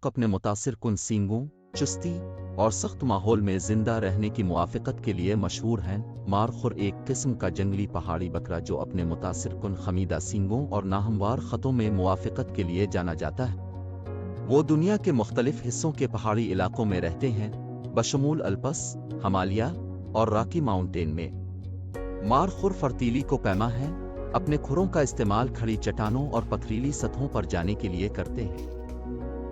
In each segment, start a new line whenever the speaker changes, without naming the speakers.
मखलूक अपने मुतासिर कुन सींगों, चुस्ती और सख्त माहौल में जिंदा रहने की मुआफ़क़त के लिए मशहूर हैं। मारखुर एक किस्म का जंगली पहाड़ी बकरा जो अपने मुतासिर कुन खमीदा सींगों और नाहमवार ख़तों में मुआफ़क़त के लिए जाना जाता है। वो दुनिया के मुख्तलिफ हिस्सों के पहाड़ी इलाकों में रहते हैं, बशमूल अल्पस, हिमालय और रॉकी माउंटेन में। मारखुर फर्तीली को पैमा है, अपने खुरों का इस्तेमाल खड़ी चट्टानों और पथरीली सतहों पर जाने के लिए करते हैं।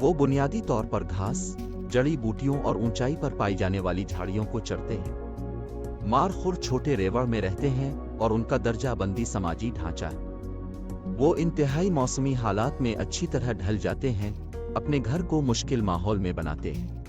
वो बुनियादी तौर पर घास, जड़ी बूटियों और ऊंचाई पर पाई जाने वाली झाड़ियों को चरते हैं। मारखुर छोटे रेवड़ में रहते हैं और उनका दर्जा बंदी समाजी ढांचा है। वो इंतहाई मौसमी हालात में अच्छी तरह ढल जाते हैं, अपने घर को मुश्किल माहौल में बनाते हैं।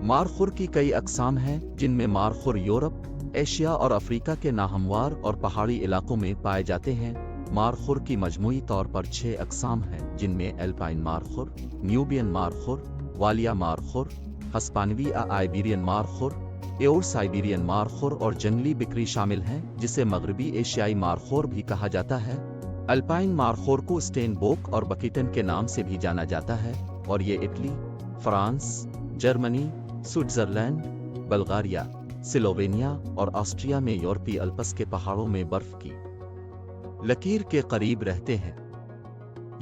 मारखुर की कई अक़साम हैं, जिनमें मारखुर यूरोप, एशिया और अफ्रीका के नाहमवार और पहाड़ी इलाकों में पाए जाते हैं। मारखुर की मजमूई तौर पर 6 अक़साम हैं, जिनमें एल्पाइन मारखुर, न्यूबियन मारखुर, वालिया मारखुर, हस्पानवी आइबेरियन मारखुर, एओर साइबेरियन मारखुर और जंगली बिक्री शामिल हैं, जिसे मगरबी एशियाई मारखुर भी कहा जाता है। अल्पाइन मारखुर को स्टेनबोक और बकीटन के नाम से भी जाना जाता है और ये Italy, France, Germany, Switzerland, Bulgaria, Slovenia और ऑस्ट्रिया में यूरोपीय अल्पस के पहाड़ों में बर्फ की लकीर के करीब रहते हैं।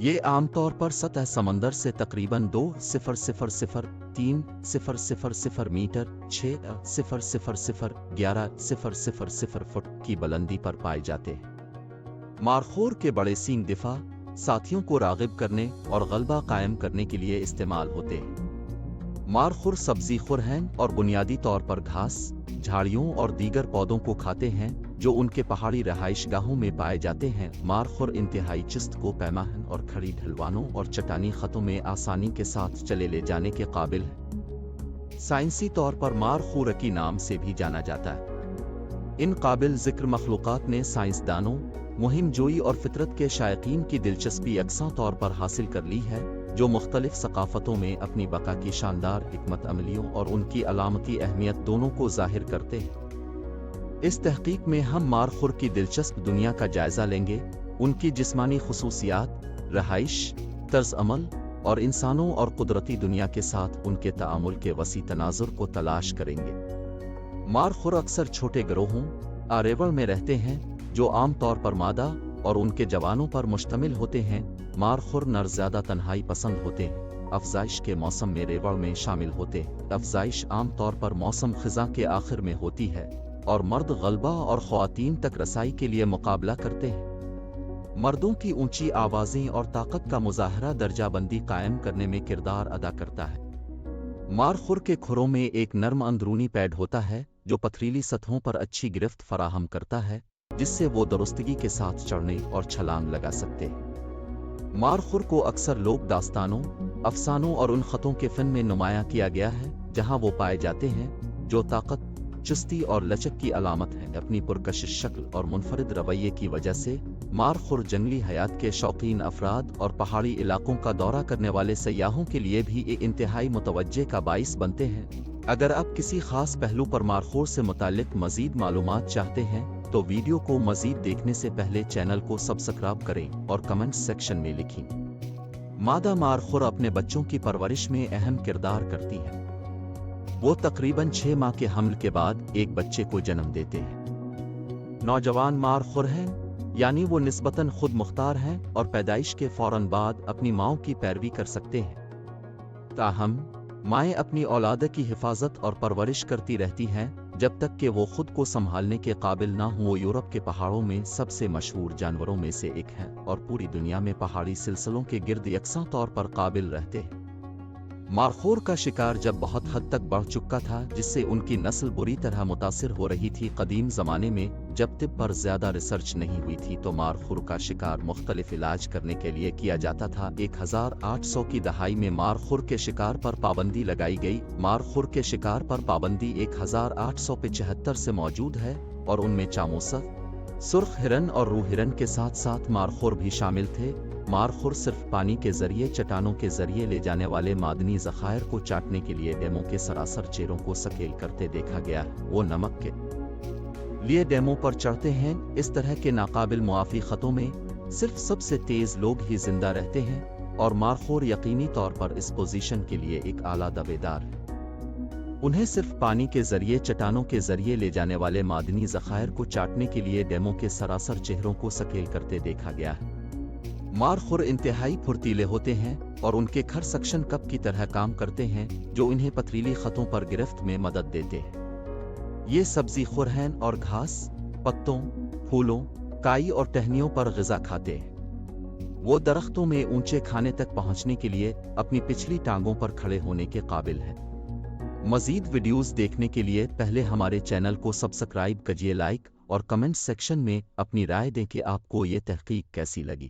ये आमतौर पर सतह समंदर से तकरीबन 2,000-3,000 मीटर 6,000-11,000 फुट की बुलंदी पर पाए जाते हैं। मारखुर के बड़े सींग दिफा, साथियों को राग़िब करने और गलबा कायम करने के लिए इस्तेमाल होते हैं। मारखुर सब्ज़ी खुर हैं और बुनियादी तौर पर घास, झाड़ियों और दीगर पौधों को खाते हैं जो उनके पहाड़ी रहाइशगाहों में पाए जाते हैं। मारखुर इंतहाई चुस्त को पैमा हैं और खड़ी ढलवानों और चट्टानी खतों में आसानी के साथ चले ले जाने के काबिल है। साइंसी तौर पर मारखुर की नाम से भी जाना जाता है। इन काबिल ज़िक्र मखलूक़ात ने साइंसदानों, मुहिम जोई और फितरत के शायकीन की दिलचस्पी यकसा तौर पर हासिल कर ली है, जो मुख्तलिफ सकाफ़तों में अपनी बका की शानदार हिकमत अमलियों और उनकी अलामती अहमियत दोनों को ज़ाहिर करते हैं। इस तहक़ीक़ में हम मारखुर की दिलचस्प दुनिया का जायज़ा लेंगे, उनकी जिस्मानी ख़ुसूसियात, रहाइश, तर्ज़ अमल और इंसानों और कुदरती दुनिया के साथ उनके ताअम्मुल के वसी तनाज़ुर को तलाश करेंगे। मारखुर अक्सर छोटे गिरोहों, आरेवड़ में रहते हैं, जो आम तौर पर मादा और उनके जवानों पर मुश्तमिल होते हैं। मारखुर नर ज़्यादा तन्हाई पसंद होते हैं, अफ़ज़ाइश के मौसम में रेवड़ में शामिल होते हैं। अफ़ज़ाइश आम तौर पर मौसम ख़िज़ा के आखिर में होती है और मर्द गलबा और ख़वातीन तक रसाई के लिए मुकाबला करते हैं। मर्दों की ऊंची आवाज़ें और ताकत का मुज़ाहरा दर्जाबंदी कायम करने में किरदार अदा करता है। मारखुर के खुरों में एक नर्म अंदरूनी पैड होता है जो पथरीली सतहों पर अच्छी गिरफ्त फराहम करता है, जिससे वो दुरुस्तगी के साथ चढ़ने और छलांग लगा सकते हैं। मारखुर को अक्सर लोक दास्तानों, अफसानों और उन ख़तों के फ़न में नुमायां किया गया है जहां वो पाए जाते हैं, जो ताकत, चुस्ती और लचक की अलामत है। अपनी पुरकशिश शक्ल और मुनफरिद रवैये की वजह से मारखुर जंगली हयात के शौकीन अफराद और पहाड़ी इलाकों का दौरा करने वाले सयाहों के लिए भी एक इंतहाई मुतवज्जे का बाइस बनते हैं। अगर आप किसी खास पहलू पर मारखुर से मुताल्लिक मज़ीद मालूमात चाहते हैं तो वीडियो को मज़ीद देखने से पहले चैनल को सब्सक्राइब करें और कमेंट सेक्शन में लिखें। मादा मारखुर अपने बच्चों की परवरिश में अहम किरदार करती है। वो तकरीबन 6 माह के हमल के बाद एक बच्चे को जन्म देते हैं। नौजवान मारखुर हैं, यानी वो निस्बतन खुद मुख्तार हैं और पैदाइश के फौरन बाद अपनी माओं की पैरवी कर सकते हैं। ताहम माएँ अपनी औलाद की हिफाजत और परवरिश करती रहती हैं जब तक कि वो खुद को संभालने के काबिल ना हो। वो यूरोप के पहाड़ों में सबसे मशहूर जानवरों में से एक हैं और पूरी दुनिया में पहाड़ी सिलसिलों के गिर्द यकसा तौर पर काबिल रहते हैं। मारखुर का शिकार जब बहुत हद तक बढ़ चुका था, जिससे उनकी नस्ल बुरी तरह मुतासिर हो रही थी। कदीम ज़माने में जब तिब पर ज़्यादा रिसर्च नहीं हुई थी तो मारखुर का शिकार मुख्तलिफ इलाज करने के लिए किया जाता था। 1800 की दहाई में मारखुर के शिकार पर पाबंदी लगाई गई। मारखुर के शिकार पर पाबंदी 1875 से मौजूद है और उनमें चामूसा, सुर्ख हिरन और रूह हिरन के साथ साथ मारखुर भी शामिल थे। मारखुर सिर्फ पानी के जरिए, चट्टानों के जरिए ले जाने वाले मादनी ज़खायर को चाटने के लिए डैमों के सरासर चेहरों को सकेल करते देखा गया। वो नमक के लिए डैमों पर चढ़ते हैं। इस तरह के नाकाबिल मुआफ़ी ख़तों में सिर्फ सबसे तेज़ लोग ही जिंदा रहते हैं। اور مارخور یقینی طور پر اس پوزیشن کے لیے ایک اعلیٰ دعویدار ہے۔ انہیں صرف پانی کے ذریعے چٹانوں کے ذریعے لے جانے والے معدنی ذخائر کو چاٹنے کے لیے ڈیموں کے سراسر چہروں کو سکیل کرتے دیکھا گیا ہے۔ مارخور انتہائی پھرتیلے ہوتے ہیں اور ان کے کھر سکشن کپ کی طرح کام کرتے ہیں جو انہیں پتریلی خطوں پر گرفت میں مدد دیتے ہیں۔ یہ سبزی خور ہیں اور گھاس، پتوں، پھولوں، کائی اور ٹہنیوں پر غذا کھاتے ہیں۔ وہ درختوں میں اونچے کھانے تک پہنچنے کے لیے اپنی پچھلی ٹانگوں پر کھڑے ہونے کے قابل ہیں۔ مزید ویڈیوز دیکھنے کے لیے پہلے ہمارے چینل کو سبسکرائب کیجیے، لائک اور کمنٹ سیکشن میں اپنی رائے دیں کہ آپ کو یہ تحقیق کیسی لگی۔